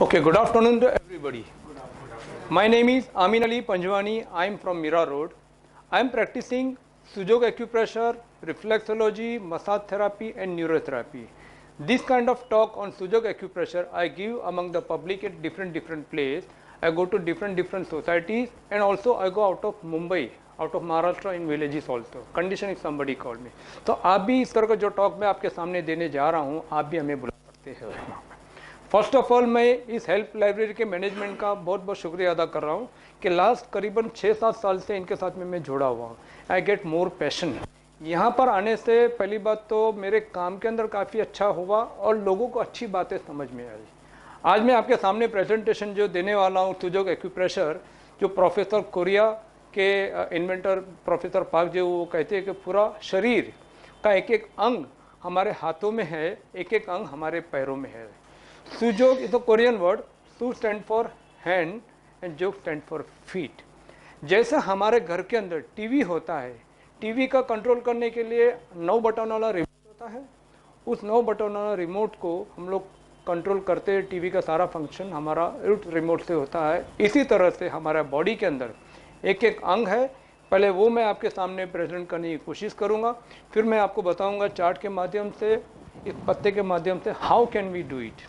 Okay, good afternoon to everybody. My name is Amin Ali Panjwani. I am from Mira Road. I am practicing Sujok acupressure, reflexology, massage therapy and neurotherapy. This kind of talk on Sujok acupressure I give among the public at different places. I go to different societies and also I go out of Mumbai, out of Maharashtra in villages also. Condition if somebody called me. तो आप भी इस तरह का जो talk मैं आपके सामने देने जा रहा हूँ, आप भी हमें बुला सकते हैं। फर्स्ट ऑफ ऑल मैं इस हेल्प लाइब्रेरी के मैनेजमेंट का बहुत बहुत शुक्रिया अदा कर रहा हूँ कि लास्ट करीबन 6-7 साल से इनके साथ में मैं जुड़ा हुआ हूँ। I get more passion. यहाँ पर आने से पहली बात तो मेरे काम के अंदर काफ़ी अच्छा हुआ और लोगों को अच्छी बातें समझ में आई। आज मैं आपके सामने प्रेजेंटेशन जो देने वाला हूँ सुजोग एक्यूप्रेशर, जो प्रोफेसर कोरिया के इन्वेंटर प्रोफेसर पार्क जो वो कहते हैं कि पूरा शरीर का एक एक अंग हमारे हाथों में है, एक एक अंग हमारे पैरों में है। Sujok is a Korean word. Su stand for hand and jok stand for feet. जैसे हमारे घर के अंदर टीवी होता है, टीवी का कंट्रोल करने के लिए 9 बटन वाला रिमोट होता है। उस 9 बटन वाला रिमोट को हम लोग कंट्रोल करते हैं, टीवी का सारा फंक्शन हमारा रिमोट से होता है। इसी तरह से हमारा बॉडी के अंदर एक एक अंग है। पहले वो मैं आपके सामने प्रेजेंट करने की कोशिश करूँगा, फिर मैं आपको बताऊँगा चार्ट के माध्यम से, इस पत्ते के माध्यम से how can we do it.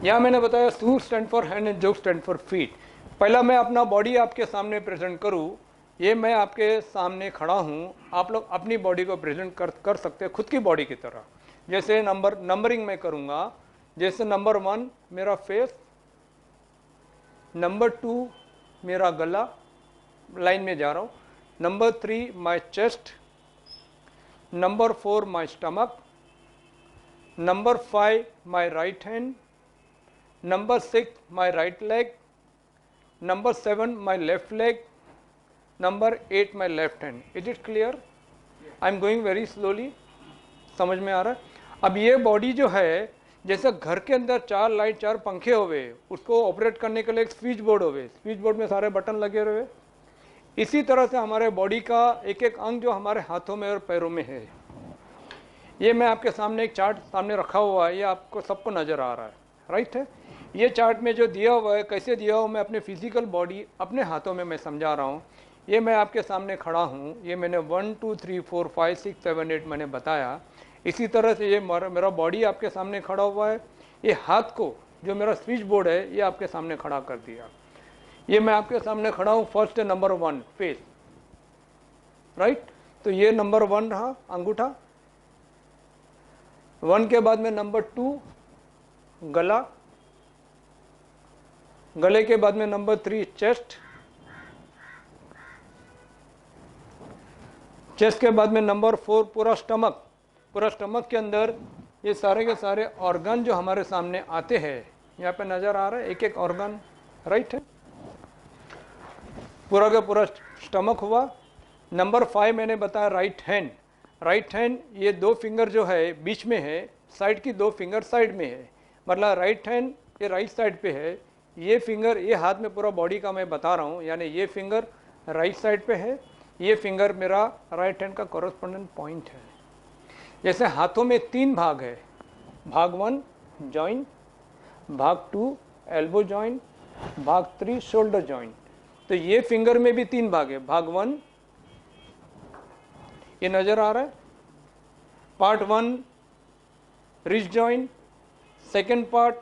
यहाँ मैंने बताया सू स्टैंड फॉर हैंड एंड जोक स्टैंड फॉर फीट। पहला मैं अपना बॉडी आपके सामने प्रेजेंट करूँ, ये मैं आपके सामने खड़ा हूँ, आप लोग अपनी बॉडी को प्रेजेंट कर सकते हैं खुद की बॉडी की तरह। जैसे नंबरिंग मैं करूँगा, जैसे नंबर 1 मेरा फेस, नंबर 2 मेरा गला, लाइन में जा रहा हूँ, number 3 my chest, number 4 my stomach, number 5 my right hand, number 6 my right leg, number 7 my left leg, number 8 my left hand. Is it clear? I am going very slowly. समझ में आ रहा है? अब ये बॉडी जो है, जैसे घर के अंदर 4 लाइट 4 पंखे हुए, उसको ऑपरेट करने के लिए एक स्विच बोर्ड हुए, स्विच बोर्ड में सारे बटन लगे हुए, इसी तरह से हमारे बॉडी का एक एक अंग जो हमारे हाथों में और पैरों में है, ये मैं आपके सामने एक चार्ट सामने रखा हुआ है, ये आपको सबको नज़र आ रहा है, राइट है। ये चार्ट में जो दिया हुआ है, कैसे दिया हुआ, मैं अपने फिजिकल बॉडी अपने हाथों में मैं समझा रहा हूँ। ये मैं आपके सामने खड़ा हूँ, ये मैंने 1 2 3 4 5 6 7 8 मैंने बताया। इसी तरह से ये मेरा बॉडी आपके सामने खड़ा हुआ है। ये हाथ को जो मेरा स्विच बोर्ड है, ये आपके सामने खड़ा कर दिया। ये मैं आपके सामने खड़ा हूँ। फर्स्ट है नंबर 1 फेस, राइट। तो ये नंबर 1 रहा अंगूठा। 1 के बाद में नंबर 2 गला, गले के बाद में नंबर 3 चेस्ट, चेस्ट के बाद में नंबर 4 पूरा स्टमक। पूरा स्टमक के अंदर ये सारे के सारे ऑर्गन जो हमारे सामने आते हैं, यहाँ पे नज़र आ रहा है एक एक ऑर्गन, राइट है। पूरा का पूरा स्टमक हुआ। नंबर 5 मैंने बताया राइट हैंड। राइट हैंड ये 2 फिंगर जो है बीच में है, साइड की 2 फिंगर साइड में है, मतलब राइट हैंड ये राइट साइड पे है। ये फिंगर, ये हाथ में पूरा बॉडी का मैं बता रहा हूँ, यानी ये फिंगर राइट साइड पे है, ये फिंगर मेरा राइट हैंड का कॉरेस्पॉन्डेंट पॉइंट है। जैसे हाथों में 3 भाग है, भाग 1 जॉइंट, भाग 2 एल्बो जॉइंट, भाग 3 शोल्डर जॉइंट। तो ये फिंगर में भी 3 भाग है। भाग 1 ये नज़र आ रहा है, part 1 wrist joint, second part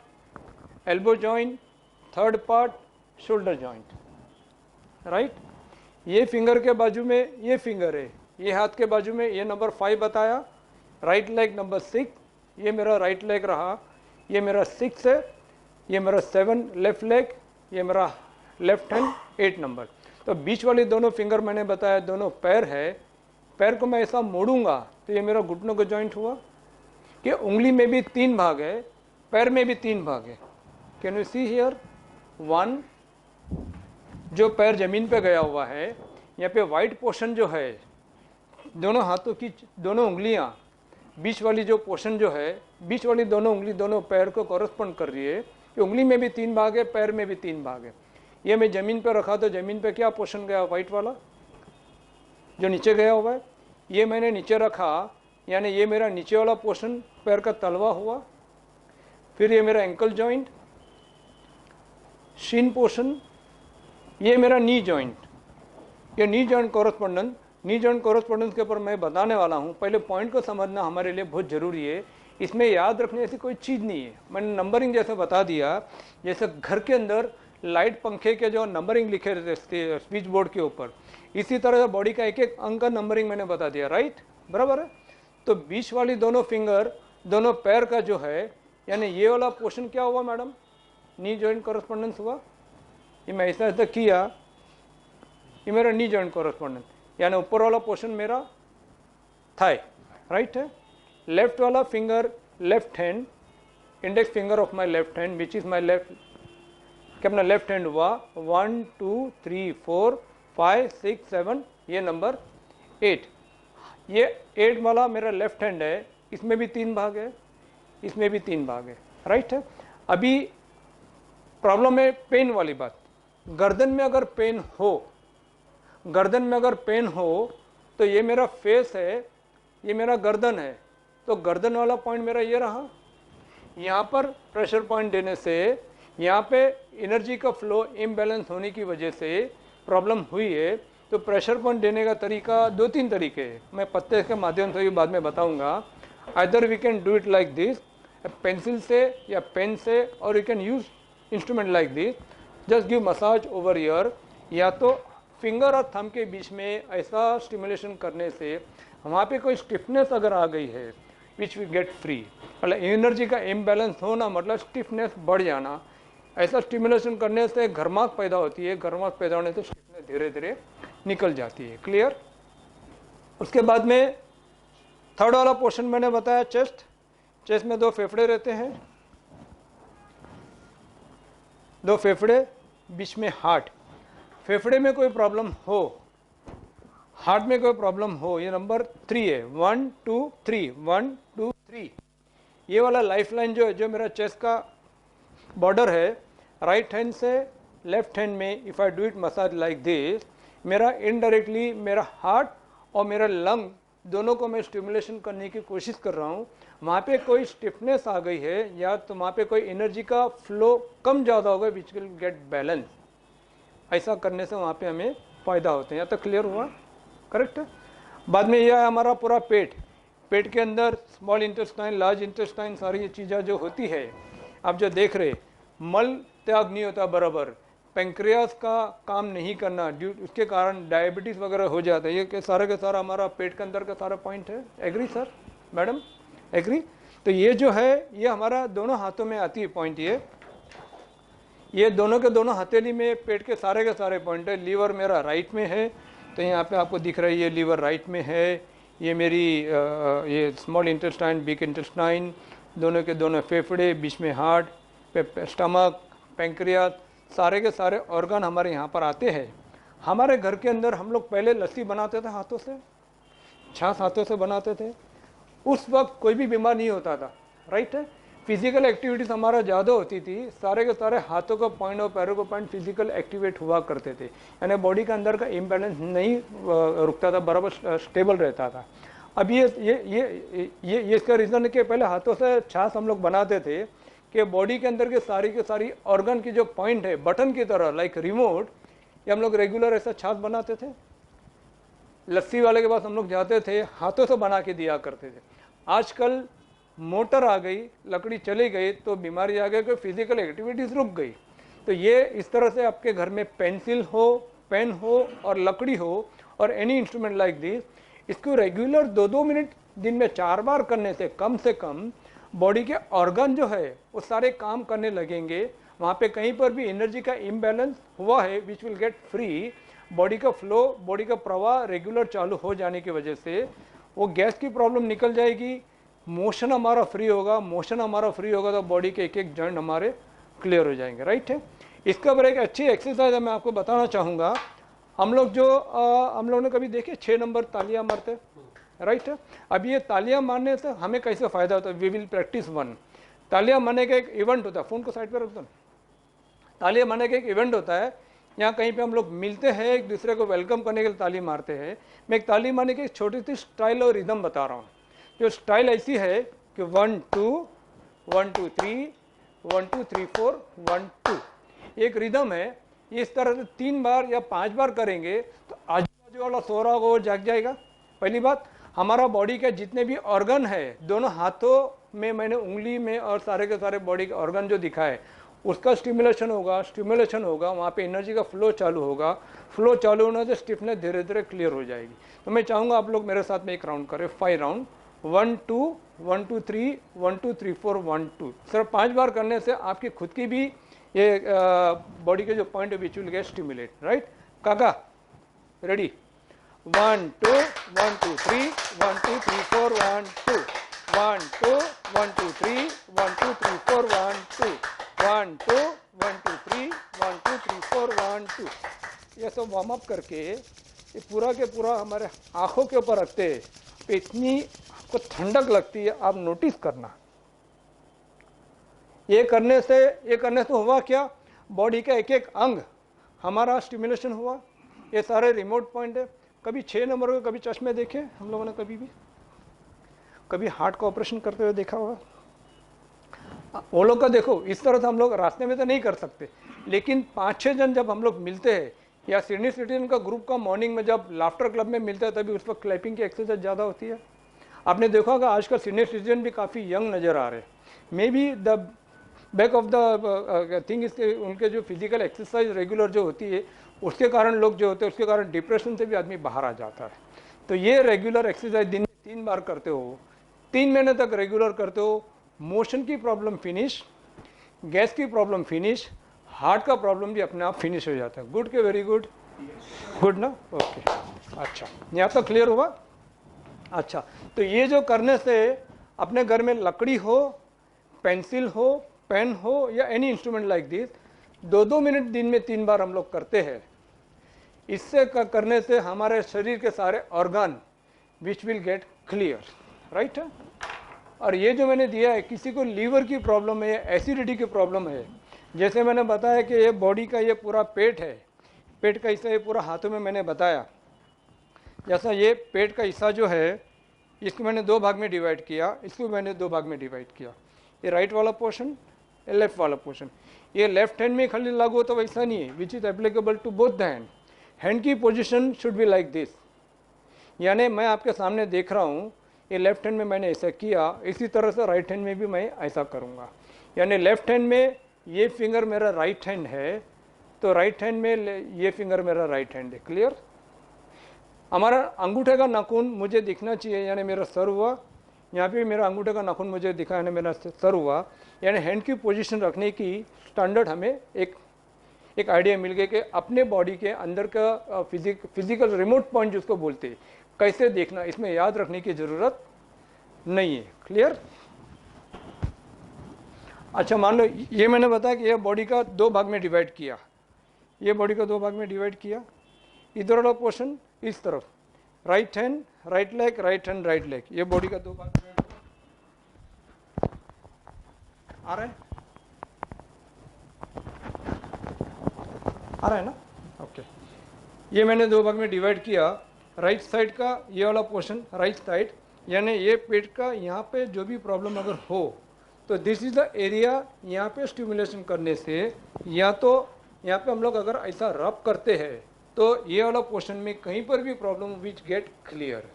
elbow joint, third part shoulder joint, right. ये फिंगर के बाजू में ये फिंगर है, ये हाथ के बाजू में ये नंबर 5 बताया। राइट लेग नंबर 6, ये मेरा राइट लेग रहा, ये मेरा 6 है, ये मेरा 7 लेफ्ट लेग, ये मेरा लेफ्ट हैंड 8 नंबर। तो बीच वाली दोनों फिंगर मैंने बताया दोनों पैर है। पैर को मैं ऐसा मोड़ूंगा तो ये मेरा घुटनों का जॉइंट हुआ। कि उंगली में भी 3 भाग है, पैर में भी 3 भाग है। कैन यू सी हियर 1 जो पैर जमीन पे गया हुआ है, यहाँ पे वाइट पोर्शन जो है, दोनों हाथों की दोनों उंगलियां, बीच वाली जो पोर्शन जो है, बीच वाली दोनों उंगली दोनों पैर को कॉरेस्पॉन्ड कर रही है कि उंगली में भी 3 भाग है, पैर में भी 3 भाग है। ये मैं ज़मीन पे रखा तो ज़मीन पे क्या पोर्शन गया, वाइट वाला जो नीचे गया हुआ है। ये मैंने नीचे रखा, यानी ये मेरा नीचे वाला पोर्शन पैर का तलवा हुआ। फिर ये मेरा एंकल जॉइंट, शिन पोर्शन, ये मेरा नी जॉइंट, ये knee joint correspondence. Knee joint correspondence के ऊपर मैं बताने वाला हूँ, पहले पॉइंट को समझना हमारे लिए बहुत ज़रूरी है। इसमें याद रखने ऐसी कोई चीज़ नहीं है, मैंने नंबरिंग जैसे बता दिया, जैसे घर के अंदर लाइट पंखे के जो नंबरिंग लिखे रहते हैं स्विच बोर्ड के ऊपर, इसी तरह बॉडी का एक एक अंग का नंबरिंग मैंने बता दिया, राइट, बराबर है। तो बीच वाली दोनों फिंगर, दोनों पैर का जो है, यानी ये वाला पोर्शन क्या हुआ मैडम, नी जॉइंट कॉरस्पॉन्डेंस हुआ। ये मैं ऐसा ऐसा किया, ये मेरा नी जॉइंट कॉरस्पॉन्डेंस, यानी ऊपर वाला पोर्शन मेरा थाई, राइट है। लेफ्ट वाला finger, left hand, index finger of my left hand which is my left, क्या अपना लेफ्ट हैंड हुआ 1 2 3 4 5 6 7, ये नंबर 8। ये 8 वाला मेरा लेफ्ट हैंड है, इसमें भी 3 भाग है, इसमें भी 3 भाग है, राइट है। अभी प्रॉब्लम है पेन वाली बात। गर्दन में अगर पेन हो, गर्दन में अगर पेन हो तो ये मेरा फेस है, ये मेरा गर्दन है, तो गर्दन वाला पॉइंट मेरा ये रहा। यहाँ पर प्रेशर पॉइंट देने से यहाँ पे एनर्जी का फ्लो इम्बैलेंस होने की वजह से प्रॉब्लम हुई है। तो प्रेशर पॉइंट देने का तरीका 2-3 तरीके है, मैं पत्ते के माध्यम से भी बाद में बताऊंगा। Either we can do it like this, pencil से या पेन से, और you can use instrument like this, just give massage over ear. या तो फिंगर और थंब के बीच में ऐसा स्टिमुलेशन करने से वहाँ पे कोई स्टिफनेस अगर आ गई है विच वी गेट फ्री, मतलब एनर्जी का इम्बैलेंस होना मतलब स्टिफनेस बढ़ जाना, ऐसा स्टिमुलेशन करने से गर्माहट पैदा होती है, गर्माहट पैदा होने से स्टिफनेस धीरे धीरे निकल जाती है, क्लियर। उसके बाद में थर्ड वाला पोर्शन मैंने बताया चेस्ट। चेस्ट में 2 फेफड़े रहते हैं, 2 फेफड़े, बीच में हार्ट। फेफड़े में कोई प्रॉब्लम हो, हार्ट में कोई प्रॉब्लम हो, ये नंबर 3 है, 1 2 3 1 2 3। ये वाला लाइफ लाइन जो है, जो मेरा चेस्ट का बॉर्डर है, राइट हैंड से लेफ्ट हैंड में if I do it massage like this, मेरा इनडायरेक्टली मेरा हार्ट और मेरा लंग दोनों को मैं स्टिमुलेशन करने की कोशिश कर रहा हूँ। वहाँ पे कोई स्टिफनेस आ गई है या तो वहाँ पे कोई एनर्जी का फ्लो कम ज़्यादा होगा विच विल गेट बैलेंस, ऐसा करने से वहाँ पे हमें फ़ायदा होते हैं। यहाँ तक क्लियर हुआ, करेक्ट है। बाद में यह है हमारा पूरा पेट। पेट के अंदर स्मॉल इंटेस्टाइन, लार्ज इंटेस्टाइन, सारी ये चीज़ें जो होती है, आप जो देख रहे, मल त्याग नहीं होता बराबर, पेंक्रियास का काम नहीं करना, उसके कारण डायबिटीज़ वगैरह हो जाता है। ये के सारा हमारा पेट के अंदर का सारा पॉइंट है। Agree sir, madam, agree. तो ये जो है ये हमारा दोनों हाथों में आती है पॉइंट, ये दोनों के दोनों हथेली में पेट के सारे पॉइंट है। लीवर मेरा राइट में है, तो यहाँ पे आपको दिख रहा है ये लीवर राइट में है। ये मेरी ये स्मॉल इंटेस्टाइन, बिग इंटेस्टाइन, दोनों के दोनों फेफड़े, बीच में हार्ट, स्टमक, पेंक्रियास, सारे के सारे ऑर्गन हमारे यहाँ पर आते हैं। हमारे घर के अंदर हम लोग पहले लस्सी बनाते थे हाथों से, छाछ हाथों से बनाते थे, उस वक्त कोई भी बीमार नहीं होता था, राइट है। फिजिकल एक्टिविटीज़ हमारा ज़्यादा होती थी, सारे के सारे हाथों का पॉइंट और पैरों का पॉइंट फिजिकल एक्टिवेट हुआ करते थे, यानी बॉडी के अंदर का इम्बैलेंस नहीं रुकता था, बराबर स्टेबल रहता था। अब ये इसका रीज़न है कि पहले हाथों से छाछ हम लोग बनाते थे कि बॉडी के अंदर के सारी ऑर्गन की जो पॉइंट है बटन की तरह लाइक रिमोट, ये हम लोग रेगुलर ऐसा छाछ बनाते थे। लस्सी वाले के पास हम लोग जाते थे, हाथों से बना के दिया करते थे। आजकल मोटर आ गई, लकड़ी चली गई, तो बीमारी आ गई, कोई फिजिकल एक्टिविटीज़ रुक गई। तो ये इस तरह से आपके घर में पेंसिल हो, पेन हो और लकड़ी हो और एनी इंस्ट्रूमेंट लाइक दिस, इसको रेगुलर 2-2 मिनट दिन में 4 बार करने से कम बॉडी के ऑर्गन जो है वो सारे काम करने लगेंगे। वहाँ पे कहीं पर भी एनर्जी का इम्बैलेंस हुआ है which will get free, body का फ्लो, बॉडी का प्रवाह रेगुलर चालू हो जाने की वजह से वो गैस की प्रॉब्लम निकल जाएगी, मोशन हमारा फ्री होगा, तो बॉडी के एक एक जॉइंट हमारे क्लियर हो जाएंगे, राइट है। इसके ऊपर एक अच्छी एक्सरसाइज है, मैं आपको बताना चाहूँगा। हम लोगों ने कभी देखे 6 नंबर तालियां मारते, राइट है। अब ये तालियां मारने से हमें कैसे फ़ायदा होता है, वी विल प्रैक्टिस 1। तालियां मारने का एक इवेंट होता है, फ़ोन को साइड पर रख दो। तालियां मारने का एक इवेंट होता है, यहाँ कहीं पे हम लोग मिलते हैं, एक दूसरे को वेलकम करने के लिए ताली मारते हैं। मैं एक ताली मारने की एक छोटी सी स्टाइल और रिदम बता रहा हूँ। जो स्टाइल ऐसी है कि 1 2 1 2 3 1 2 3 4 1 2, एक रिदम है। इस तरह से 3 बार या 5 बार करेंगे तो आजू बाजू वाला सो रहा होगा वो जाग जाएगा। पहली बात, हमारा बॉडी के जितने भी ऑर्गन है, दोनों हाथों में मैंने उंगली में और सारे के सारे बॉडी के ऑर्गन जो दिखाए उसका स्टिमुलेशन होगा, वहाँ पे एनर्जी का फ्लो चालू होगा। फ्लो चालू होने से स्टिफनेस धीरे धीरे क्लियर हो जाएगी। तो मैं चाहूँगा आप लोग मेरे साथ में एक राउंड करें, 5 राउंड, 1 2 1 2 3 1 2 3 4 1 2। सिर्फ 5 बार करने से आपकी खुद की भी ये बॉडी के जो point which will get stimulate, right. काका रेडी, 1 2 1 2 3 1 2 3 4 1 2 1 2 1 2 3 1 2 3 4 1 2 1 2 1 2 3 1 2 3 4 1 2। ये सब वार्म अप करके ये पूरा के पूरा हमारे आंखों के ऊपर रखते हैं, तो इतनी आपको ठंडक लगती है, आप नोटिस करना। ये करने से हुआ क्या, बॉडी का एक एक अंग हमारा स्टिमुलेशन हुआ। ये सारे रिमोट पॉइंट है। कभी 6 नंबर को कभी चश्मे देखे हम लोगों ने, कभी हार्ट का ऑपरेशन करते हुए देखा होगा। वो लोग का देखो, इस तरह से हम लोग रास्ते में तो नहीं कर सकते, लेकिन 5-6 जन जब हम लोग मिलते हैं या सीनियर सिटीजन का ग्रुप का मॉर्निंग में जब लाफ्टर क्लब में मिलता है तभी उस पर क्लैपिंग की एक्सरसाइज ज़्यादा होती है। आपने देखा होगा आजकल सीनियर सिटीजन भी काफ़ी यंग नज़र आ रहे हैं। May be the back of the thing इसके उनके जो फिजिकल एक्सरसाइज रेगुलर जो होती है उसके कारण लोग जो होते हैं उसके कारण डिप्रेशन से भी आदमी बाहर आ जाता है। तो ये रेगुलर एक्सरसाइज दिन में 3 बार करते हो, 3 महीने तक रेगुलर करते हो, मोशन की प्रॉब्लम फिनिश, गैस की प्रॉब्लम फिनिश, हार्ट का प्रॉब्लम भी अपने आप फिनिश हो जाता है। गुड के वेरी गुड, गुड ना, ओके। अच्छा, यहाँ तक क्लियर हुआ। अच्छा, तो ये जो करने से अपने घर में लकड़ी हो, पेंसिल हो, पेन हो या any instrument like this, 2-2 minute दिन में 3 बार हम लोग करते हैं। इससे करने से हमारे शरीर के सारे organ which will get clear, right. और ये जो मैंने दिया है, किसी को लीवर की प्रॉब्लम है, एसिडिटी की प्रॉब्लम है, जैसे मैंने बताया कि ये बॉडी का ये पूरा पेट है, पेट का हिस्सा ये पूरा हाथों में मैंने बताया। जैसा ये पेट का हिस्सा जो है इसको मैंने 2 भाग में डिवाइड किया, इसको मैंने 2 भाग में डिवाइड किया। ये राइट वाला पोर्शन, ये लेफ्ट वाला पोर्शन। ये लेफ्ट हैंड में खाली लागू हो तो वैसा नहीं है, which is applicable to both the hand. Hand की position should be like this, यानी मैं आपके सामने देख रहा हूँ, ये लेफ्ट हैंड में मैंने ऐसा किया, इसी तरह से राइट हैंड में भी मैं ऐसा करूँगा। यानी लेफ्ट हैंड में ये फिंगर मेरा राइट हैंड है, तो राइट हैंड में ये फिंगर मेरा राइट हैंड है। क्लियर। हमारा अंगूठे का नाखून मुझे दिखना चाहिए, यानी मेरा सर हुआ, यहाँ पे मेरा अंगूठे का नाखून मुझे दिखा, यानी मेरा सर हुआ। यानी हैंड की पोजीशन रखने की स्टैंडर्ड हमें एक आइडिया मिल गया कि अपने बॉडी के अंदर का फिजिकल रिमोट पॉइंट जिसको बोलते हैं कैसे देखना, इसमें याद रखने की ज़रूरत नहीं है। क्लियर। अच्छा, मान लो ये मैंने बताया कि यह बॉडी का 2 भाग में डिवाइड किया, ये बॉडी का 2 भाग में डिवाइड किया। इधर वाला पोर्शन इस तरफ, right hand right leg, right hand right leg, ये बॉडी का 2 भाग में आ रहा है ना, ओके। ये मैंने 2 भाग में डिवाइड किया। राइट साइड का ये वाला पोर्शन, राइट साइड, यानी ये पेट का यहाँ पे जो भी प्रॉब्लम अगर हो तो दिस इज़ द एरिया। यहाँ पे स्टिमुलेशन करने से, या तो यहाँ पे हम लोग अगर ऐसा रब करते हैं तो ये वाला पोर्शन में कहीं पर भी प्रॉब्लम विच गेट क्लियर।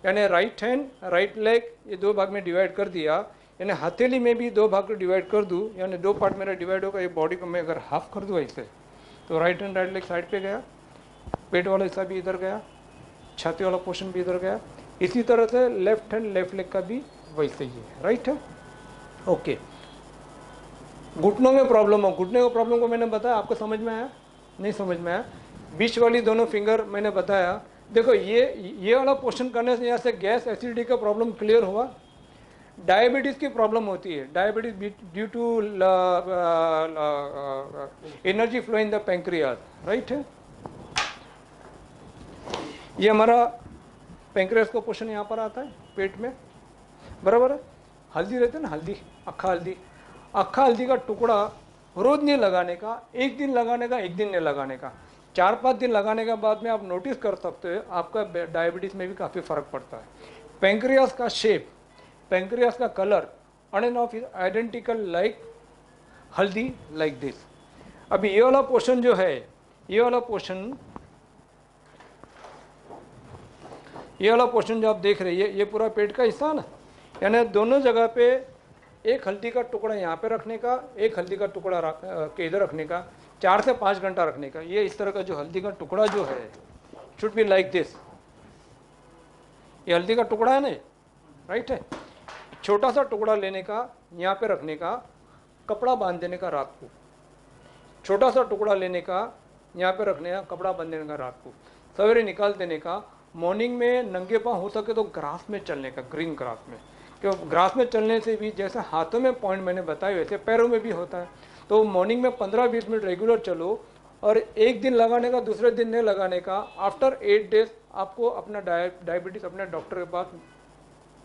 यानी राइट हैंड राइट लेग ये 2 भाग में डिवाइड कर दिया, यानी हथेली में भी 2 भाग को डिवाइड कर दूँ, यानी 2 पार्ट मेरा डिवाइड होगा। ये बॉडी को मैं अगर हाफ कर दूँ ऐसे, तो right hand right leg side पे गया, पेट वाला हिस्सा भी इधर गया, छाती वाला पोर्शन भी इधर गया। इसी तरह से लेफ्ट हैंड लेफ्ट लेग का भी वैसे ही है, राइट है, ओके। घुटनों में प्रॉब्लम हो, घुटने को प्रॉब्लम को मैंने बताया, आपको समझ में आया नहीं समझ में आया? बीच वाली दोनों फिंगर मैंने बताया। देखो ये वाला पोर्शन करने से यहाँ से गैस एसिडिटी का प्रॉब्लम क्लियर हुआ। डायबिटीज़ की प्रॉब्लम होती है, diabetes due to energy flow in the pancreas, right है। ये हमारा पैंक्रियाज का पोर्शन यहाँ पर आता है पेट में, बराबर है। हल्दी रहते है ना, हल्दी, अक्खा हल्दी का टुकड़ा रोज नहीं लगाने का, एक दिन लगाने का, एक दिन नहीं लगाने का, 4-5 दिन लगाने के बाद में आप नोटिस कर सकते हो आपका डायबिटीज़ में भी काफ़ी फ़र्क पड़ता है। पैंक्रियाज का शेप, पैंक्रियाज का colour on end of is identical like हल्दी लाइक दिस। अभी ये वाला पोर्शन जो है, ये वाला पोर्शन जो आप देख रहे हैं, ये पूरा पेट का हिस्सा ना, यानी दोनों जगह पे एक हल्दी का टुकड़ा यहाँ पे रखने का, एक हल्दी का टुकड़ा के इधर रखने का, 4 से 5 घंटा रखने का। ये इस तरह का जो हल्दी का टुकड़ा जो है शुड बी लाइक दिस। ये हल्दी का टुकड़ा है ना, राइट है। छोटा सा टुकड़ा लेने का, यहाँ पे रखने का, कपड़ा बांध देने का रात को। छोटा सा टुकड़ा लेने का, यहाँ पे रखने का, कपड़ा बांध देने का रात को। सवेरे निकाल देने का। मॉर्निंग में नंगे पाँव हो सके तो ग्रास में चलने का, ग्रीन ग्रास में, क्योंकि ग्रास में चलने से भी जैसे हाथों में पॉइंट मैंने बताया वैसे पैरों में भी होता है। तो मॉर्निंग में 15-20 मिनट रेगुलर चलो, और एक दिन लगाने का, दूसरे दिन नहीं लगाने का। आफ्टर 8 डेज आपको अपना डायबिटीज़ अपने डॉक्टर के पास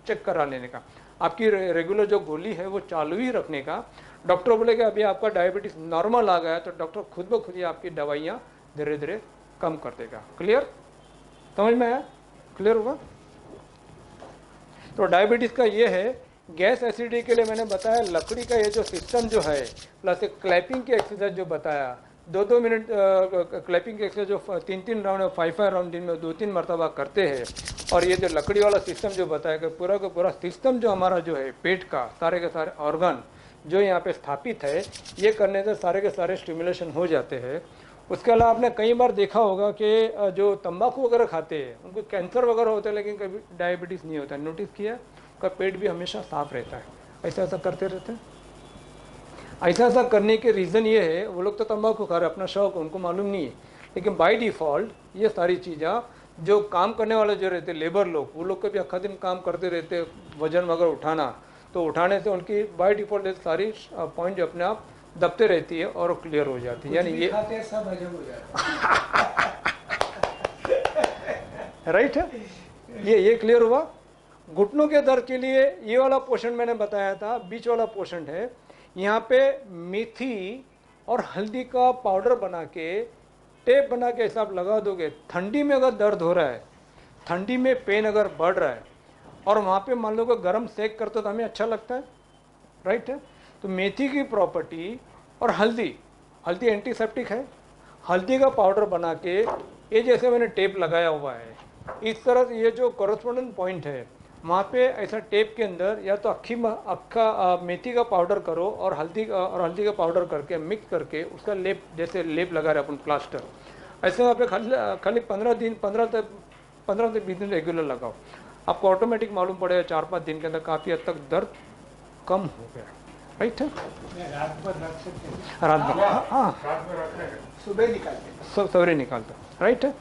चेक करा लेने का। आपकी रेगुलर जो गोली है वो चालू ही रखने का। डॉक्टर बोलेगा अभी आपका डायबिटीज़ नॉर्मल आ गया है, तो डॉक्टर खुद ब खुद ही आपकी दवाइयाँ धीरे धीरे कम कर देगा। क्लियर, समझ में आया? क्लियर हुआ? तो डायबिटीज़ का ये है। गैस एसिडिटी के लिए मैंने बताया लकड़ी का ये जो सिस्टम जो है, प्लस एक क्लैपिंग की एक्सरसाइज जो बताया, 2-2 मिनट क्लैपिंग की एक्सरसाइज जो 3-3 राउंड 5-5 राउंड दिन में 2-3 मरतबा करते हैं। और ये जो लकड़ी वाला सिस्टम जो बताया कि पूरा का पूरा सिस्टम जो हमारा जो है पेट का, सारे के सारे ऑर्गन जो यहाँ पे स्थापित है, ये करने से सारे के सारे स्टिमुलेशन हो जाते हैं। उसके अलावा आपने कई बार देखा होगा कि जो तंबाकू वगैरह खाते हैं उनको कैंसर वगैरह होता है, लेकिन कभी डायबिटीज़ नहीं होता है। नोटिस किया? उनका पेट भी हमेशा साफ रहता है। ऐसा करते रहते हैं। ऐसा करने के रीज़न ये है, वो लोग तो तंबाकू खा रहे, अपना शौक, उनको मालूम नहीं है। लेकिन बाय डिफ़ॉल्ट ये सारी चीज़ें जो काम करने वाले जो रहते लेबर लोग, वो लोग कभी आखा दिन काम करते रहते, वजन वगैरह उठाना, तो उठाने से उनकी बाय डिफ़ॉल्ट सारी पॉइंट जो अपने आप दबते रहती है और क्लियर हो जाती है। यानी ये खाते सब हजम हो जाता है। राइट है, ये क्लियर हुआ। घुटनों के दर्द के लिए ये वाला पोर्शन मैंने बताया था, बीच वाला पोर्शन है। यहाँ पे मेथी और हल्दी का पाउडर बना के, टेप बना के हिसाब लगा दोगे। ठंडी में अगर दर्द हो रहा है, ठंडी में पेन अगर बढ़ रहा है, और वहाँ पे मान लो कि गर्म सेक करते तो हमें अच्छा लगता है, राइट है। तो मेथी की प्रॉपर्टी और हल्दी एंटीसेप्टिक है। हल्दी का पाउडर बना के, ये जैसे मैंने टेप लगाया हुआ है, इस तरह से ये जो कॉरेस्पॉन्डेंट पॉइंट है वहाँ पे ऐसा टेप के अंदर या तो अक्खा मेथी का पाउडर करो और हल्दी का पाउडर करके मिक्स करके उसका लेप, जैसे लेप लगा रहे अपन प्लास्टर, ऐसे वहाँ पे खाली 15 से 20 दिन रेगुलर लगाओ। आपको ऑटोमेटिक मालूम पड़ेगा 4-5 दिन के अंदर काफ़ी हद तक दर्द कम हो गया। राइट है, रात भर रख सकते हैं, रात भर, हाँ, सुबह निकालते सब सवेरे निकालता। राइट है।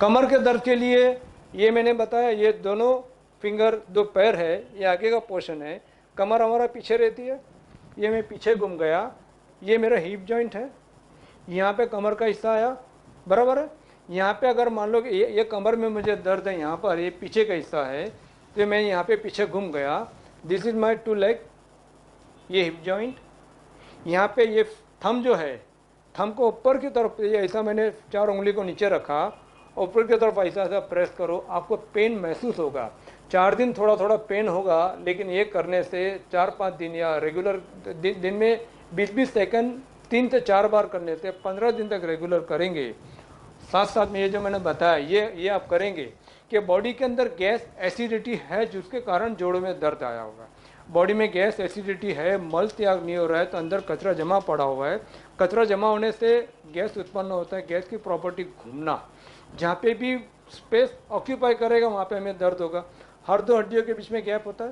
कमर के दर्द के लिए ये मैंने बताया, ये दोनों फिंगर, दो पैर है, ये आगे का पोर्शन है। कमर हमारा पीछे रहती है, ये मैं पीछे घूम गया, ये मेरा हिप जॉइंट है, यहाँ पे कमर का हिस्सा आया, बराबर है। यहाँ पे अगर मान लो कि ये कमर में मुझे दर्द है, यहाँ पर ये पीछे का हिस्सा है, तो मैं यहाँ पे पीछे घूम गया, दिस इज माई 2 लेग, ये हिप जॉइंट। यहाँ पे ये थंब जो है, थंब को ऊपर की तरफ, ये ऐसा मैंने 4 उंगली को नीचे रखा, ऊपर की तरफ ऐसा ऐसा प्रेस करो, आपको पेन महसूस होगा। 4 दिन थोड़ा थोड़ा पेन होगा, लेकिन ये करने से 4-5 दिन या रेगुलर दिन में 20-20 सेकंड 3 से 4 बार करने से 15 दिन तक रेगुलर करेंगे। साथ साथ में ये जो मैंने बताया, ये आप करेंगे कि बॉडी के अंदर गैस एसिडिटी है, जिसके कारण जोड़ों में दर्द आया होगा। बॉडी में गैस एसिडिटी है, मल त्याग नहीं हो रहा है, तो अंदर कचरा जमा पड़ा हुआ है। कचरा जमा होने से गैस उत्पन्न होता है। गैस की प्रॉपर्टी घूमना, जहाँ पे भी स्पेस ऑक्यूपाई करेगा वहाँ पे हमें दर्द होगा। हर 2 हड्डियों के बीच में गैप होता है,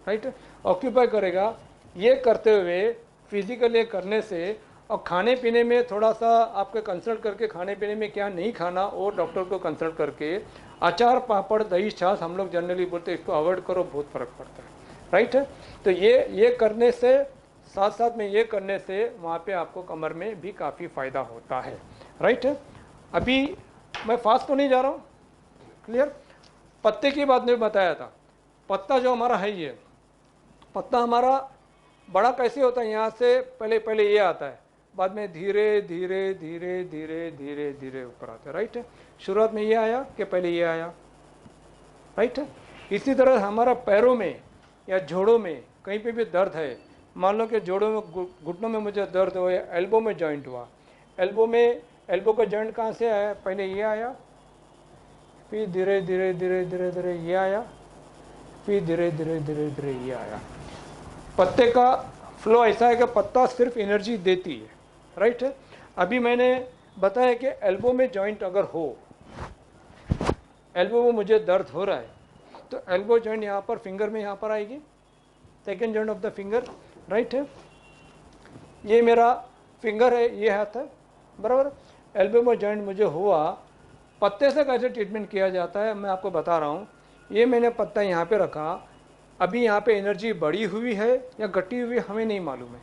राइट, ऑक्यूपाई करेगा। ये करते हुए फिजिकली करने से, और खाने पीने में थोड़ा सा आपके कंसल्ट करके, खाने पीने में क्या नहीं खाना और डॉक्टर को कंसल्ट करके, अचार पापड़ दही छाछ हम लोग जनरली बोलते हैं इसको अवॉइड करो, बहुत फ़र्क पड़ता है। राइट है। तो ये करने से, साथ साथ में ये करने से वहाँ पे आपको कमर में भी काफ़ी फ़ायदा होता है। राइट है। अभी मैं फास्ट तो नहीं जा रहा हूँ, क्लियर। पत्ते की बात नहीं बताया था। पत्ता जो हमारा है, ये पत्ता हमारा बड़ा कैसे होता है, यहाँ से पहले ये आता है, बाद में धीरे धीरे धीरे धीरे धीरे धीरे ऊपर आता है। राइट है। शुरुआत में ये आया कि पहले ये आया, राइट है। इसी तरह हमारा पैरों में या जोड़ों में कहीं पे भी दर्द है, मान लो कि जोड़ों में घुटनों में मुझे दर्द हो या एल्बो में जॉइंट हुआ, एल्बो का जॉइंट कहाँ से आया, पहले ये आया, फिर धीरे धीरे धीरे धीरे धीरे ये आया, फिर धीरे धीरे धीरे धीरे ये आया। पत्ते का फ्लो ऐसा है कि पत्ता सिर्फ एनर्जी देती है, राइट है। अभी मैंने बताया कि एल्बो में जॉइंट अगर हो, एल्बो में मुझे दर्द हो रहा है, तो एल्बो जॉइंट यहाँ पर फिंगर में यहाँ पर आएगी, second joint of the finger, right है। ये मेरा फिंगर है, ये हाथ है, बराबर। एल्बो में जॉइंट मुझे हुआ, पत्ते से कैसे ट्रीटमेंट किया जाता है मैं आपको बता रहा हूँ। ये मैंने पत्ता यहाँ पे रखा, अभी यहाँ पे एनर्जी बढ़ी हुई है या घटी हुई हमें नहीं मालूम है।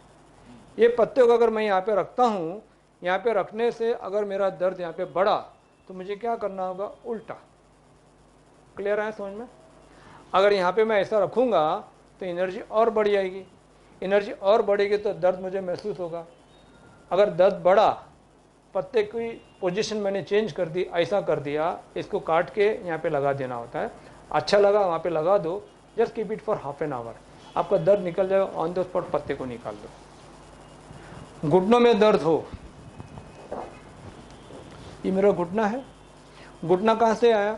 ये पत्ते को अगर मैं यहाँ पे रखता हूँ, यहाँ पे रखने से अगर मेरा दर्द यहाँ पे बढ़ा तो मुझे क्या करना होगा, उल्टा। क्लियर है समझ में? अगर यहाँ पे मैं ऐसा रखूँगा तो एनर्जी और बढ़ जाएगी, एनर्जी और बढ़ेगी तो दर्द मुझे महसूस होगा। अगर दर्द बढ़ा, पत्ते की पोजीशन मैंने चेंज कर दी, ऐसा कर दिया, इसको काट के यहाँ पे लगा देना होता है। अच्छा लगा वहाँ पे लगा दो, just keep it for half an hour, आपका दर्द निकल जाएगा, ऑन द स्पॉट पत्ते को निकाल दो। घुटनों में दर्द हो, ये मेरा घुटना है, घुटना कहाँ से आया,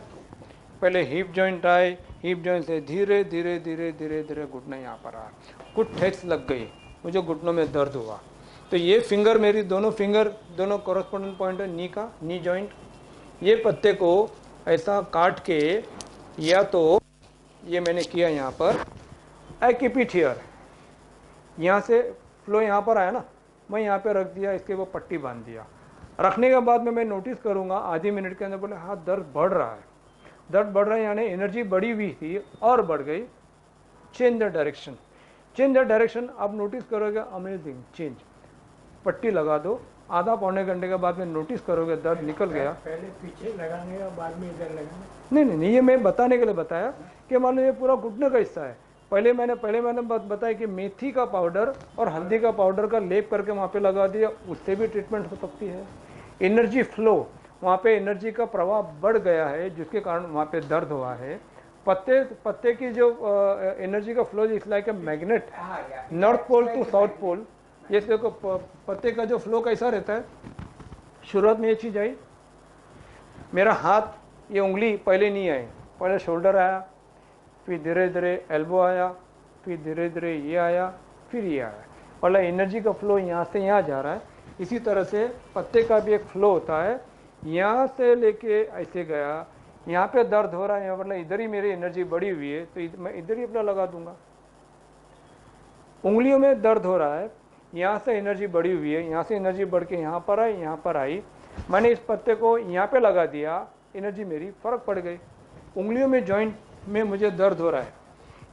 पहले हिप जॉइंट आए, हिप जॉइंट से धीरे धीरे धीरे धीरे धीरे घुटना यहाँ पर आया, कुछ ठेस लग गई, मुझे घुटनों में दर्द हुआ। तो ये फिंगर, मेरी दोनों फिंगर, दोनों कॉरस्पॉन्डेंट पॉइंट है नी का, नी जॉइंट। ये पत्ते को ऐसा काट के, या तो ये मैंने किया यहाँ पर, आई कीप इट हियर, यहाँ से फ्लो यहाँ पर आया ना, मैं यहाँ पे रख दिया, इसके वो पट्टी बांध दिया। रखने के बाद में मैं नोटिस करूँगा आधी मिनट के अंदर, बोले हाँ दर्द बढ़ रहा है, दर्द बढ़ रहा है, यानी एनर्जी बढ़ी हुई थी और बढ़ गई। Change the direction, change the direction, आप नोटिस करोगे अमेजिंग चेंज। पट्टी लगा दो, आधा पौने घंटे के बाद में नोटिस करोगे दर्द निकल गया। पहले पीछे लगाने और बाद में इधर लगाने? नहीं, ये मैं बताने के लिए बताया कि मान लो ये पूरा घुटने का हिस्सा है। पहले मैंने बताया कि मेथी का पाउडर और हल्दी का पाउडर का लेप करके वहाँ पे लगा दिया, उससे भी ट्रीटमेंट हो सकती है। एनर्जी फ्लो, वहाँ पे एनर्जी का प्रवाह बढ़ गया है, जिसके कारण वहाँ पे दर्द हुआ है। पत्ते की जो एनर्जी का flow is like a magnet, north pole to south pole. ये देखो पत्ते का जो फ्लो कैसा रहता है, शुरुआत में ये चीज़ आई, मेरा हाथ, ये उंगली पहले नहीं आई, पहले शोल्डर आया, फिर धीरे धीरे एल्बो आया, फिर धीरे धीरे ये आया, फिर ये आया। पहले एनर्जी का फ्लो यहाँ से यहाँ जा रहा है। इसी तरह से पत्ते का भी एक फ्लो होता है, यहाँ से लेके ऐसे गया, यहाँ पे दर्द हो रहा है, यहाँ मतलब इधर ही मेरी एनर्जी बढ़ी हुई है, तो मैं इधर ही अपना लगा दूंगा। उंगलियों में दर्द हो रहा है, यहाँ से एनर्जी बढ़ी हुई है, यहाँ से एनर्जी बढ़ के यहाँ पर आई, यहाँ पर आई, मैंने इस पत्ते को यहाँ पे लगा दिया, एनर्जी मेरी फर्क पड़ गई। उंगलियों में जॉइंट में मुझे दर्द हो रहा है,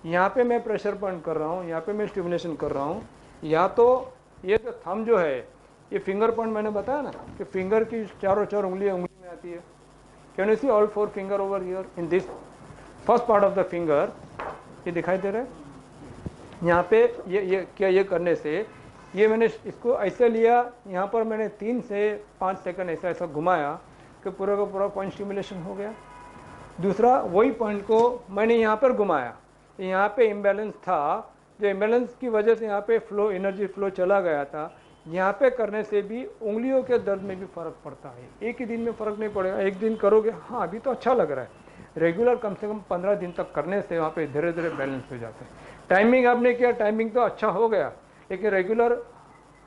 यहाँ पे मैं प्रेशर पॉइंट कर रहा हूँ, यहाँ पे मैं स्टिमुलेशन कर रहा हूँ, या तो ये तो थंब जो है, ये फिंगर पॉइंट मैंने बताया ना कि फिंगर की चारों चार उंगलियाँ उंगली में आती है। Can you see all 4 finger over here in this first part of the finger, ये दिखाई दे रहा है यहाँ पे। ये करने से, ये मैंने इसको ऐसे लिया, यहाँ पर मैंने 3 से 5 सेकंड ऐसा घुमाया कि पूरा का पूरा पॉइंट स्टिमुलेशन हो गया। दूसरा, वही पॉइंट को मैंने यहाँ पर घुमाया, यहाँ पे इम्बैलेंस था, जो इम्बैलेंस की वजह से यहाँ पे फ्लो, एनर्जी फ्लो चला गया था। यहाँ पे करने से भी उंगलियों के दर्द में भी फ़र्क पड़ता है। एक ही दिन में फ़र्क नहीं पड़ेगा, एक दिन करोगे हाँ अभी तो अच्छा लग रहा है, रेगुलर कम से कम 15 दिन तक करने से वहाँ पे धीरे धीरे बैलेंस हो जाता है। टाइमिंग आपने किया, टाइमिंग तो अच्छा हो गया, लेकिन रेगुलर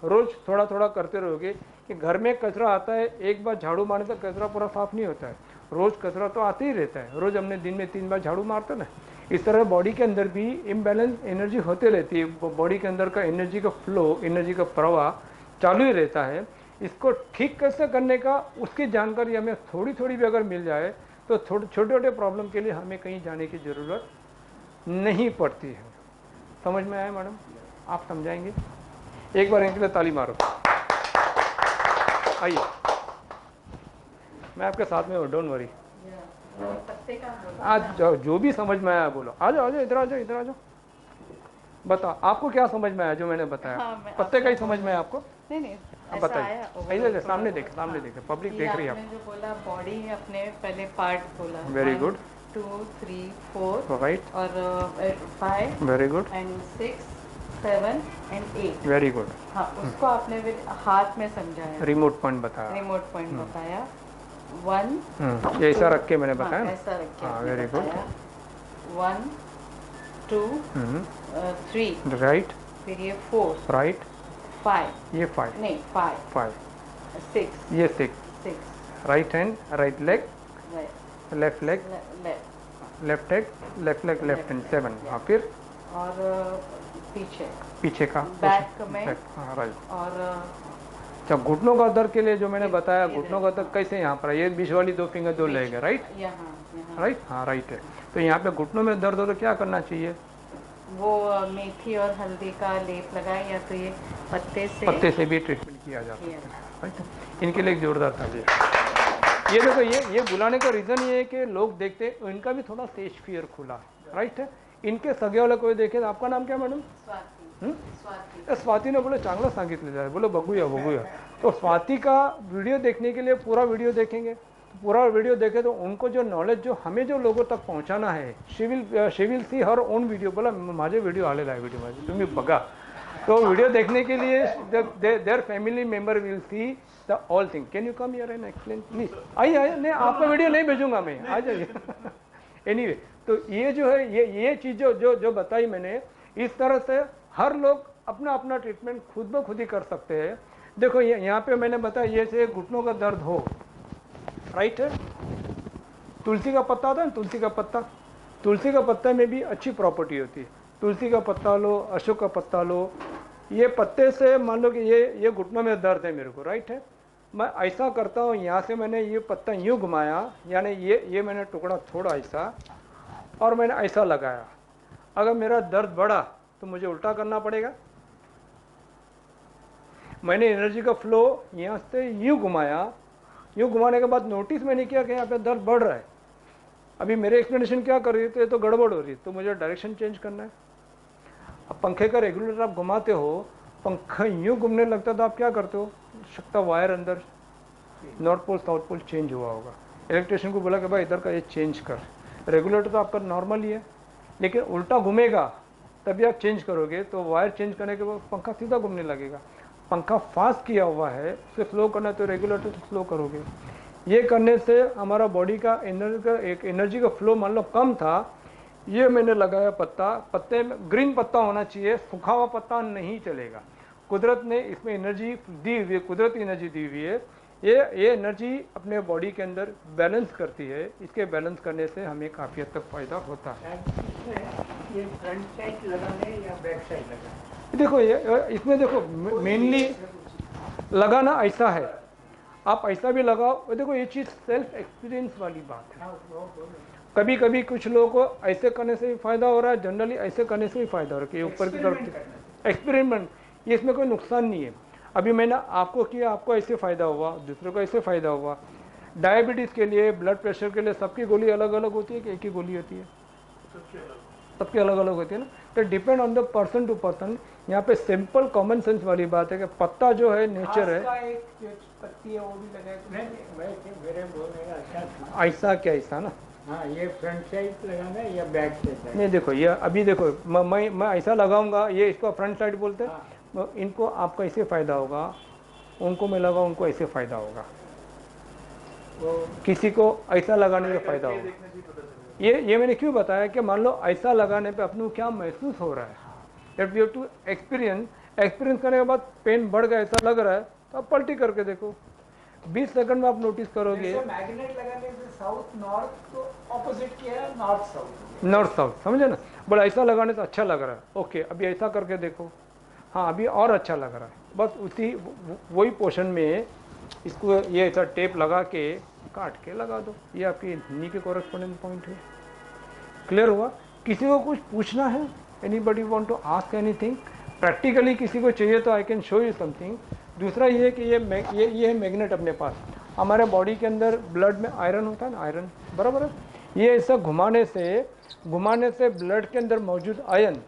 रोज़ थोड़ा थोड़ा करते रहोगे कि घर में कचरा आता है, एक बार झाड़ू मारने तक कचरा पूरा साफ नहीं होता है, रोज़ कचरा तो आते ही रहता है, रोज़ हमने दिन में 3 बार झाड़ू मारते ना। इस तरह बॉडी के अंदर भी इम्बैलेंस एनर्जी होते रहती है, बॉडी के अंदर का एनर्जी का फ्लो, एनर्जी का प्रवाह चालू ही रहता है। इसको ठीक कैसे करने का, उसकी जानकारी हमें थोड़ी थोड़ी भी अगर मिल जाए तो छोटे छोटे प्रॉब्लम के लिए हमें कहीं जाने की ज़रूरत नहीं पड़ती है। समझ में आया मैडम? आप समझाएंगे? एक बार इनके लिए ताली मारो। आइए, मैं आपके साथ में हूँ, डोंट वरी। आज जो भी समझ में आया बोलो। आ जाओ, इधर आ जाओ, इधर आ जाओ। बताओ आपको क्या समझ में आया जो मैंने बताया? हाँ, पत्ते का ही समझ में आया आपको? नहीं आप बताइए। ऐसे सामने देखे, सामने देखे, पब्लिक देख रही है। आपने जो बोला बॉडी, अपने पहले पार्ट बोला। Very good. 1 2 3 4 राइट। और 5 very good. And 6 7 and 8। Very good. हाँ, उसको आपने फिर हाथ में समझाया, रिमोट पॉइंट बताया। रिमोट पॉइंट बताया। 1 ये ऐसा रख के मैंने बताया ना। ऐसा रख के हाँ, आपने very good। बताया। 1 2 3, राइट, फिर ये 4 राइट, 5 ये 5, नहीं 5 5, 6 ये 6, 6 right hand, right leg, right left leg, left left leg, left leg, left hand, 7। हाँ, फिर और पीछे पीछे का बैक में हाँ, राइट। और अच्छा, घुटनों का दर्द के लिए जो मैंने बताया, घुटनों का दर्द कैसे यहाँ पर है? ये बीच वाली 2 फिंगर 2 लेग है, राइट, यहाँ राइट, हाँ, राइट है। तो यहाँ पे घुटनों में दर्द हो तो क्या करना चाहिए? वो मेथी और हल्दी का लेप लगाए, या तो ये पत्ते से भी ट्रीटमेंट किया जा सकता है, राइट। इनके लिए एक जोरदार ताली। ये देखो, ये बुलाने का रीज़न ये है कि लोग देखते हैं इनका भी थोड़ा स्टेज फियर खुला है, राइट है। इनके सगे वाला कोई देखे। आपका नाम क्या मैडम? स्वाति ने बोले चांगला सांगितलेलं आहे, बोलो बघूया बघूया। तो स्वाति का वीडियो देखने के लिए पूरा वीडियो देखेंगे, पूरा वीडियो देखे तो उनको जो नॉलेज जो हमें जो लोगों तक पहुंचाना है, she will see her own video. बोला माझे व्हिडिओ आलेला आहे, व्हिडिओ माझे तुम्ही बघा। तो वीडियो देखने के लिए their family member will see the all thing. Can you come here and explain please? आइए, नहीं आपका वीडियो नहीं भेजूंगा मैं, आ जाइए। एनीवे, तो ये जो है ये चीज़ जो बताई मैंने, इस तरह से हर लोग अपना अपना ट्रीटमेंट खुद ब खुद ही कर सकते हैं। देखो यहाँ पे मैंने बताया, ये से घुटनों का दर्द हो, राइट है। तुलसी का पत्ता आता है ना, तुलसी का पत्ता, तुलसी का पत्ता में भी अच्छी प्रॉपर्टी होती है। तुलसी का पत्ता लो, अशोक का पत्ता लो, ये पत्ते से मान लो कि ये घुटनों में दर्द है मेरे को, राइट है। मैं ऐसा करता हूँ, यहाँ से मैंने ये पत्ता यूँ घुमाया, यानी ये मैंने टुकड़ा छोड़ा ऐसा, और मैंने ऐसा लगाया। अगर मेरा दर्द बढ़ा तो मुझे उल्टा करना पड़ेगा। मैंने एनर्जी का फ्लो यहाँ से यूँ घुमाया, यूँ घुमाने के बाद नोटिस मैंने किया कि यहाँ पे दर्द बढ़ रहा है। अभी मेरे एक्सप्लेनेशन क्या कर रही है, तो ये तो गड़बड़ हो रही है, तो मुझे डायरेक्शन चेंज करना है। अब पंखे का रेगुलेटर आप घुमाते हो, पंखा यूँ घूमने लगता है तो आप क्या करते हो, शकता वायर अंदर north pole south pole change हुआ होगा। इलेक्ट्रिशियन को बोला कि भाई इधर का ये चेंज कर। रेगुलेटर तो आपका नॉर्मल ही है, लेकिन उल्टा घूमेगा तभी आप चेंज करोगे, तो वायर चेंज करने के बाद पंखा सीधा घूमने लगेगा। पंखा फास्ट किया हुआ है, उसे स्लो करना है तो रेगुलेटर से स्लो करोगे। ये करने से हमारा बॉडी का एनर्जी का फ्लो मान लो कम था। ये मैंने लगाया पत्ता, पत्ते में ग्रीन पत्ता होना चाहिए, सूखा हुआ पत्ता नहीं चलेगा। कुदरत ने इसमें एनर्जी दी हुई है, कुदरती एनर्जी दी हुई है। ये एनर्जी अपने बॉडी के अंदर बैलेंस करती है। इसके बैलेंस करने से हमें काफ़ी हद तक फ़ायदा होता है। ये फ्रंट साइड लगाने या बैक साइड लगाने? देखो इसमें देखो मेनली लगाना ऐसा है, आप ऐसा भी लगाओ। देखो ये चीज़ सेल्फ एक्सपीरियंस वाली बात है। कभी कभी कुछ लोगों को ऐसे करने से भी फ़ायदा हो रहा है, जनरली ऐसे करने से भी फ़ायदा हो रहा है कि ऊपर की तरफ एक्सपेरिमेंट। ये इसमें कोई नुकसान नहीं है। अभी मैंने आपको किया, आपको ऐसे फ़ायदा हुआ, दूसरों को ऐसे फ़ायदा हुआ। डायबिटीज़ के लिए, ब्लड प्रेशर के लिए सबकी गोली अलग अलग होती है कि एक ही गोली होती है? सबकी अलग अलग होती है ना। तो depend on the person to person. यहाँ पे सिंपल कॉमन सेंस वाली बात है कि पत्ता जो है नेचर है। एक जो पत्ती है वो भी लगाए तो नहीं, मेरे बोलने का अच्छा था। ऐसा क्या ऐसा ना? हाँ, ये फ्रंट साइड लगाना है या बैक साइड? नहीं देखो, ये अभी देखो मैं ऐसा लगाऊंगा, ये इसको फ्रंट साइड बोलते हैं। इनको आपको ऐसे फ़ायदा होगा, उनको मैं लगाऊँ उनको ऐसे फ़ायदा होगा, किसी को ऐसा लगाने में फ़ायदा होगा। ये मैंने क्यों बताया कि मान लो ऐसा लगाने पे अपने को क्या महसूस हो रहा है, that we have to experience करने के बाद पेन बढ़ गया ऐसा लग रहा है तो आप पलटी करके देखो, 20 सेकंड में आप नोटिस करोगे। मैग्नेट लगाने से साउथ नॉर्थ तो ऑपोजिट किया है, नॉर्थ साउथ समझे ना। बोला ऐसा लगाने से अच्छा लग रहा है, ओके अभी ऐसा करके देखो, हाँ अभी और अच्छा लग रहा है। बस उसी वही पोर्शन में इसको ये ऐसा टेप लगा के काट के लगा दो, ये आपकी नी के कॉरेस्पॉन्डिंग पॉइंट है। क्लियर हुआ? किसी को कुछ पूछना है? Anybody want to ask anything? Practically किसी को चाहिए तो I can show you something. दूसरा ये है कि ये है मैग्नेट अपने पास। हमारे बॉडी के अंदर ब्लड में आयरन होता है ना, आयरन बराबर है। ये ऐसा घुमाने से ब्लड के अंदर मौजूद आयरन,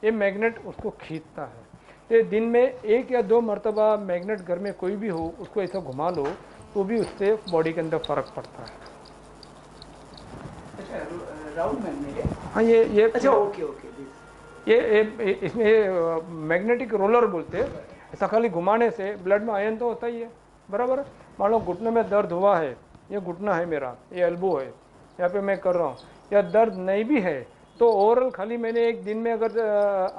ये मैग्नेट उसको खींचता है। ये दिन में 1 या 2 मरतबा मैग्नेट घर में कोई भी हो उसको ऐसा घुमा लो तो भी उससे बॉडी के अंदर फ़र्क पड़ता है। अच्छा, राउंड मैग्नेट है? हाँ ये अच्छा, ओके इसमें मैग्नेटिक रोलर बोलते हैं। ऐसा खाली घुमाने से ब्लड में आयन तो होता ही है, बराबर है। मान लो घुटने में दर्द हुआ है, ये घुटना है मेरा, ये एल्बो है, यहाँ पे मैं कर रहा हूँ, या दर्द नहीं भी है तो ओवरऑल खाली मैंने एक दिन में अगर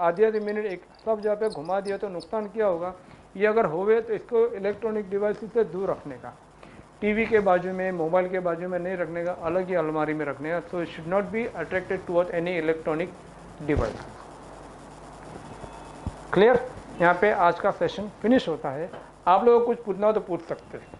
आधे मिनट एक सब जगह पे घुमा दिया तो नुकसान क्या होगा। ये अगर होवे तो इसको इलेक्ट्रॉनिक डिवाइस से दूर रखने का, टीवी के बाजू में, मोबाइल के बाजू में नहीं रखने का, अलग ही अलमारी में रखने का। So it should not be attracted toward any electronic device. Clear. यहाँ पे आज का सेशन फिनिश होता है। आप लोगों को कुछ पूछना हो तो पूछ सकते हैं।